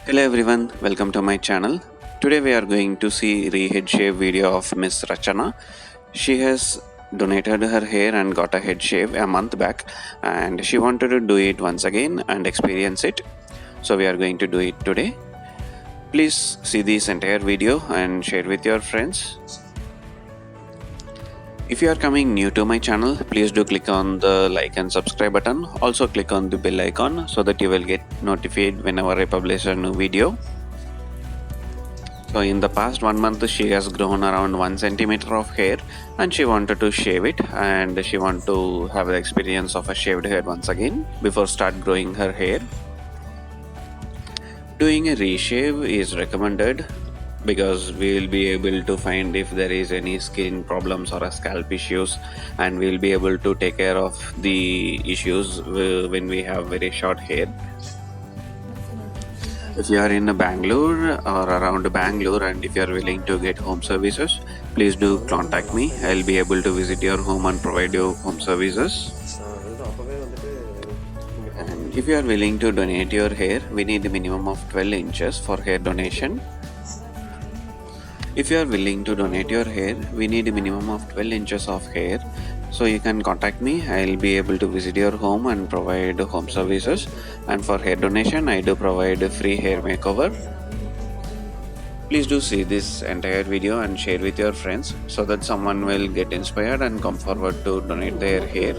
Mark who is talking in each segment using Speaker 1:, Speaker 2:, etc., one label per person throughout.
Speaker 1: Hello everyone, welcome to my channel. Today we are going to see re-head shave video of Miss Rachana. She has donated her hair and got a head shave a month back, and she wanted to do it once again and experience it. So we are going to do it today. Please see this entire video and share with your friends. If you are coming new to my channel, please do click on the like and subscribe button. Also click on the bell icon so that you will get notified whenever I publish a new video. So in the past 1 month she has grown around 1 centimeter of hair and she wanted to shave it, and she want to have the experience of a shaved hair once again before start growing her hair. Doing a reshave is recommended because we will be able to find if there is any skin problems or a scalp issues, and we will be able to take care of the issues when we have very short hair. If you are in Bangalore or around Bangalore and if you are willing to get home services, please do contact me. I'll be able to visit your home and provide you home services. And if you are willing to donate your hair, we need a minimum of 12 inches for hair donation. If you are willing to donate your hair, we need a minimum of 12 inches of hair. So you can contact me. I'll be able to visit your home and provide home services. And for hair donation, I do provide a free hair makeover. Please do see this entire video and share with your friends so that someone will get inspired and come forward to donate their hair.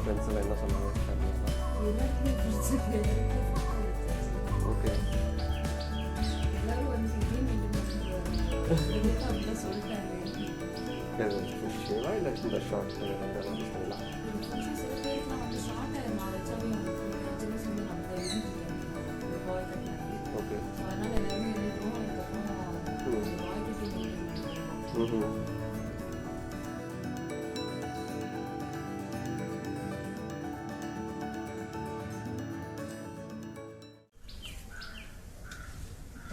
Speaker 2: Friends என்ன சொன்னாங்க okay ஷேவா இல்லை இந்த short okay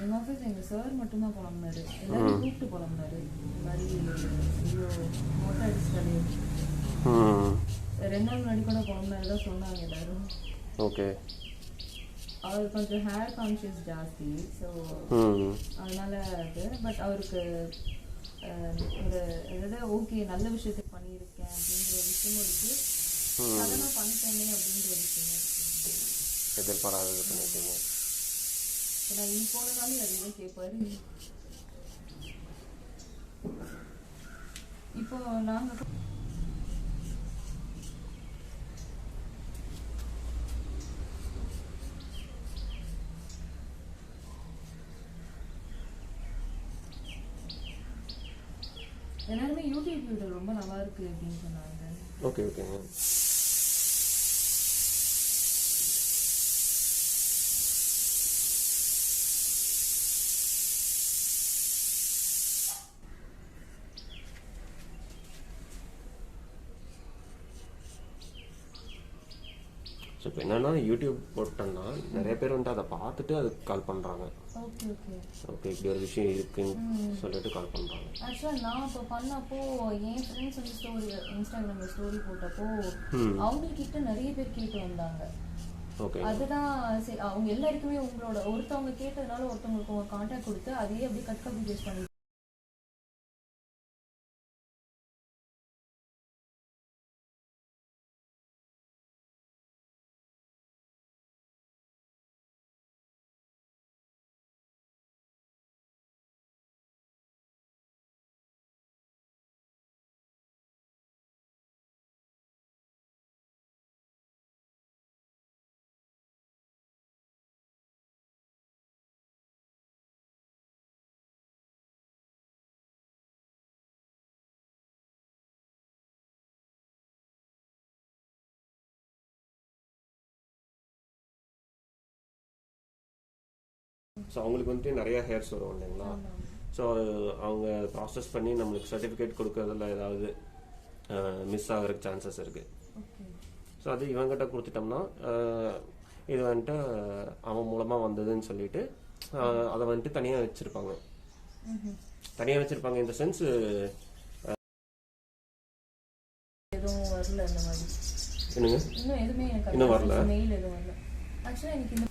Speaker 3: எங்கள் office எங்கள் sir மட்டும்தான் புலம்புனாரு, எல்லாரும் கூப்பிட்டு புலம்புனாரு. இந்த மாதிரி ஐயோ மொட்டை அடிச்சிட்டாரு. 2 நாள் முன்னாடி கூட புலம்புனாரு தான் சொன்னாங்க எல்லாரும். ஓகே, அவர் கொஞ்சம் ஹேர் கான்ஷியஸ் ஜாஸ்தி, ஸோ அதனால அது. பட் அவருக்கு ஒரு எதாவது ஓகே நல்ல விஷயத்துக்கு பண்ணியிருக்கேன் அப்படின்ற ஒரு விஷயமும் இருக்கு. அதெல்லாம் பண்ணிட்டேனே அப்படின்ற ஒரு விஷயமும் இருக்கு.
Speaker 2: எதிர்பாராதது பண்ணிட்டீங்க.
Speaker 3: நான் இனி போனதாலும் அதுதான் கேட்பாரு. இப்போ நாங்கள் எல்லாருமே யூடியூப் வீடியோ ரொம்ப நல்லா இருக்கு அப்படின்னு சொன்னாங்க.
Speaker 2: ஓகே ஓகேங்க. ஸோ இப்போ என்னென்னா யூடியூப் போட்டோன்னா நிறைய பேர் வந்துட்டு அதை பார்த்துட்டு அதுக்கு கால் பண்ணுறாங்க.
Speaker 3: ஓகே ஓகே
Speaker 2: ஓகே, இப்படி ஒரு விஷயம் இருக்குன்னு சொல்லிட்டு கால் பண்ணுறாங்க.
Speaker 3: ஆக்சுவலாக நான் இப்போ பண்ணப்போ என் ஃப்ரெண்ட்ஸ் வந்து ஸ்டோரி இன்ஸ்டாகிராமில் ஸ்டோரி போட்டப்போ அவங்கக்கிட்ட நிறைய பேர் கேட்டு வந்தாங்க.
Speaker 2: ஓகே,
Speaker 3: அதுதான் சரி, அவங்க எல்லாருக்குமே உங்களோட ஒருத்தவங்க கேட்டதுனால ஒருத்தவங்களுக்கு உங்க கான்டாக்ட் கொடுத்து அதையே அப்படியே கட் காப்பி பேஸ்ட் பண்ணி
Speaker 2: ஸோ அவங்களுக்கு வந்துட்டு நிறைய ஹேர்ஸ் வரும் இல்லைங்களா? ஸோ அவங்க ப்ராசஸ் பண்ணி நம்மளுக்கு சர்டிஃபிகேட் கொடுக்கறதுல ஏதாவது மிஸ் ஆகிறதுக்கு சான்சஸ் இருக்குது.
Speaker 3: ஓகே.
Speaker 2: ஸோ அது இவங்கிட்ட கொடுத்துட்டோம்னா இது வந்துட்டு அவன் மூலமாக வந்ததுன்னு சொல்லிட்டு அதை வந்துட்டு தனியாக வச்சுருப்பாங்க. தனியாக வச்சுருப்பாங்க இந்த சென்ஸ்
Speaker 3: எதுவும் வரல அந்த மாதிரி.
Speaker 2: என்னங்க?
Speaker 3: இன்னும் எதுவுமே எனக்கு
Speaker 2: இன்னும் வரல.
Speaker 3: மெயில் எதுவும் வரல. ஆக்சுவலாக எனக்கு இந்த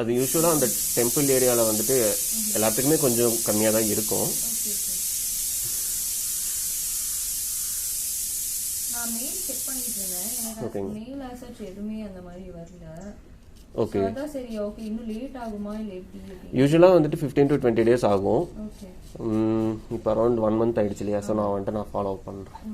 Speaker 2: அது யூஸ்வலாக அந்த டெம்பிள் ஏரியாவில் வந்துட்டு எல்லாத்துக்குமே கொஞ்சம் கம்மியாக தான் இருக்கும்.
Speaker 3: Okay okay. நான் மெயில் செக் பண்ணிட்டு இருந்தேன். எனக்கு மெயில் ஆசர்ச் எதுவுமே அந்த மாதிரி வரல.
Speaker 2: ஓகே.
Speaker 3: அதான் சரி ஓகே இன்னும் லேட் ஆகுமா இல்லை எப்படி?
Speaker 2: யூஸ்வலாக வந்துட்டு 15 to 20 days ஆகும்.
Speaker 3: ஓகே.
Speaker 2: இப்போ அரௌண்ட் 1 month ஆயிடுச்சு இல்லையா? ஸோ நான் வந்துட்டு நான் ஃபாலோ பண்ணுறேன்.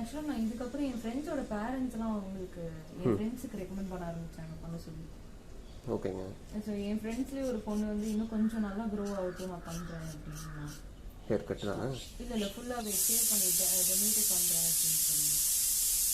Speaker 3: ஆக்சுவலாக நான் இதுக்கப்புறம் என் ஃப்ரெண்ட்ஸோட பேரண்ட்ஸ்லாம் அவங்களுக்கு என் ஃப்ரெண்ட்ஸுக்கு ரெக்கமெண்ட் பண்ண ஆரம்பிச்சாங்க பண்ண சொல்லி.
Speaker 2: ஓகேங்க.
Speaker 3: ஸோ என் ஃப்ரெண்ட்ஸ்லேயே ஒரு பொண்ணு வந்து இன்னும் கொஞ்சம் நல்லா க்ரோ ஆகட்டும் நான் பண்ணுறேன் அப்படின்னா.
Speaker 2: ஹேர் கட் தானே?
Speaker 3: இல்லை ஃபுல்லாகவே சேவ் பண்ணிவிட்டு அதை மீட்டு பண்ணுறேன் அப்படின்னு சொல்லி.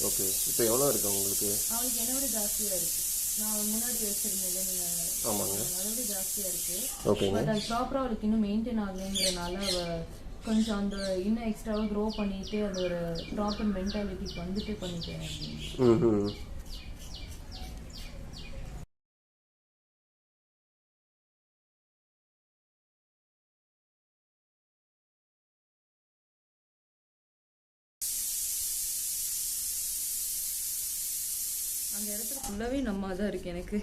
Speaker 2: ஓகே. இப்போ எவ்வளோ இருக்கு உங்களுக்கு?
Speaker 3: அவளுக்கு என்னை விட ஜாஸ்தியாக இருக்குது. நான் முன்னாடி வச்சுருந்தேன் நீங்கள்.
Speaker 2: ஆமாங்க.
Speaker 3: அதை விட ஜாஸ்தியாக இருக்குது.
Speaker 2: ஓகேங்க.
Speaker 3: பட் அது ப்ராப்பராக அவளுக்கு இன்னும் மெயின்டைன் ஆகலைங்கிறனால அவள் கொஞ்சம் அந்த இன்னும் எக்ஸ்ட்ராவாக க்ரோ பண்ணிட்டு அந்த ஒரு ப்ராப்பர் மென்டாலிட்டிக்கு வந்துட்டு பண்ணிட்டேன் அப்படின்னு. அந்த இடத்துல ஃபுல்லாகவே நம்ம தான் இருக்கு எனக்கு.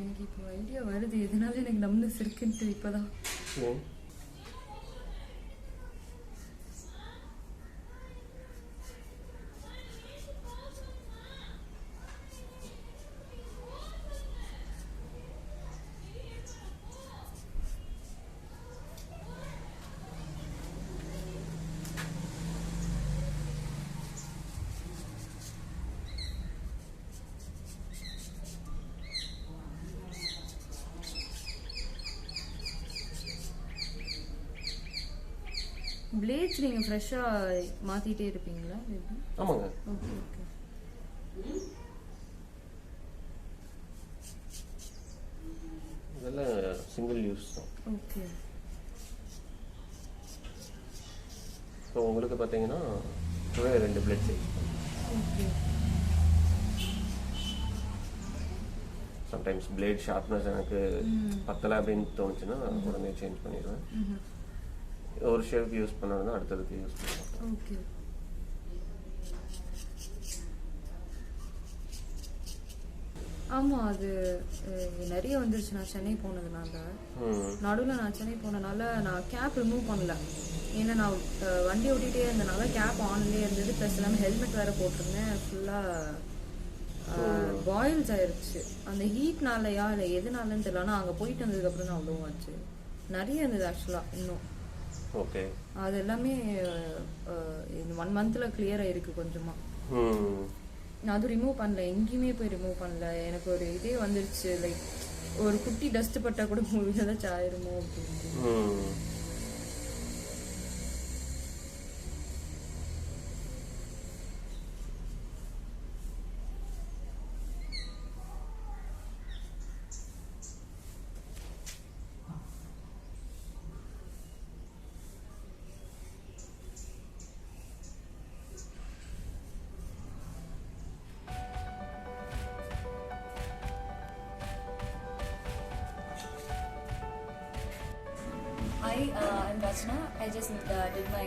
Speaker 3: எனக்கு இப்போ ஐடியா வருது எதனால எனக்கு நம்னஸ் இருக்குன்ட்டு இப்போதான். பிளேட்ஸ் நீங்கள் ஃப்ரெஷ்ஷாக மாற்றிட்டே இருப்பீங்களா?
Speaker 2: ஆமாங்க.
Speaker 3: Okay okay.
Speaker 2: இதெல்லாம் சிங்கிள் யூஸ் தான்.
Speaker 3: ஓகே.
Speaker 2: ஸோ உங்களுக்கு பார்த்தீங்கன்னா 2 பிளேட்ஸ் யூஸ் பண்ணுவோம்.
Speaker 3: ஓகே.
Speaker 2: சம்டைம்ஸ் பிளேட் ஷார்ப்னஸ் எனக்கு பத்தலை அப்படின்னு தோணுச்சுன்னா உடனே சேஞ்ச் பண்ணிடுவேன். ஒரு ஷேப் யூஸ் பண்ணணும்னா அடுத்ததுக்கு யூஸ் பண்ணுவோம்.
Speaker 3: ஓகே. ஆமாம் அது நிறைய வந்துருச்சு. நான் சென்னை போனதுனால நடுவில் நான் சென்னை போனதுனால நான் கேப் ரிமூவ் பண்ணல. ஏன்னா நான் வண்டி ஓட்டிகிட்டே இருந்தனால கேப் ஆன்லேயே இருந்தது. ப்ளஸ் எல்லாமே ஹெல்மெட் வேறு போட்டிருந்தேன். ஃபுல்லாக பாயில்ஸ் ஆயிடுச்சு. அந்த ஹீட்னாலயா இல்லை எதுனாலன்னு தெரியல. ஆனால் அங்கே போயிட்டு வந்ததுக்கப்புறம் தான் அவ்வளோ ஆச்சு. நிறைய இருந்தது ஆக்சுவலாக இன்னும்.
Speaker 2: ஓகே.
Speaker 3: அது எல்லாமே இந்த 1 மந்த்தில் கிளியர் ஆயிருக்கு கொஞ்சமாக. நான் அதுவும் ரிமூவ் பண்ணல, எங்கேயுமே போய் ரிமூவ் பண்ணல. எனக்கு ஒரு இதே வந்துருச்சு, லைக் ஒரு குட்டி டஸ்ட் பட்டா கூட ஏதாச்சும் ஆயிருமோ அப்படின்னு.
Speaker 4: I'm Rachna. I just did my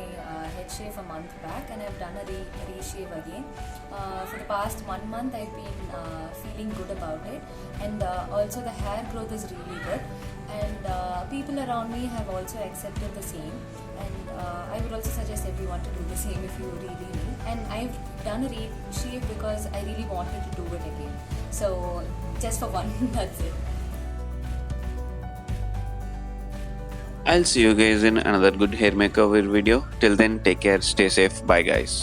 Speaker 4: head shave a month back, and I've done a reshave again. For the past 1 month, I've been feeling good about it, and also the hair growth is really good. And people around me have also accepted the same. And I would also suggest everyone to do the same if you really need. And I've done a reshave because I really wanted to do it again. So just for one, that's it.
Speaker 1: I'll see you guys in another good hair makeover video. Till then, take care, stay safe, bye guys.